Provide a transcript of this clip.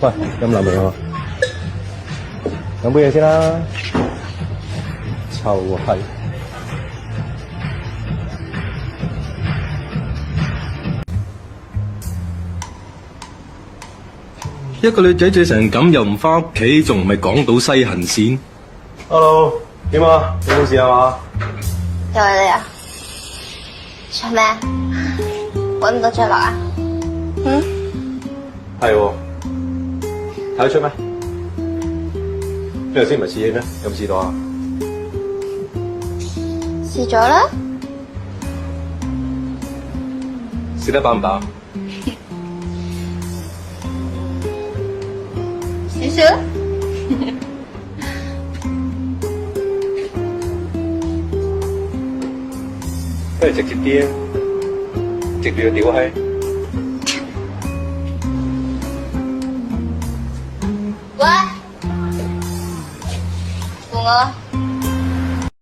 喂，飲冷未啊？飲杯嘢先啦。臭閪！一個女仔醉成咁又唔翻屋企，仲唔係港島西行線 Hello，點啊？有冇事啊嘛？又係你啊？做咩？搵唔到着落啊？係喎，睇得出咩？呢頭先唔係試戲咩？有冇試到啊？試咗啦。試得飽唔飽？少少。不如直接啲啊，直住個屌閪！喂，換我啦。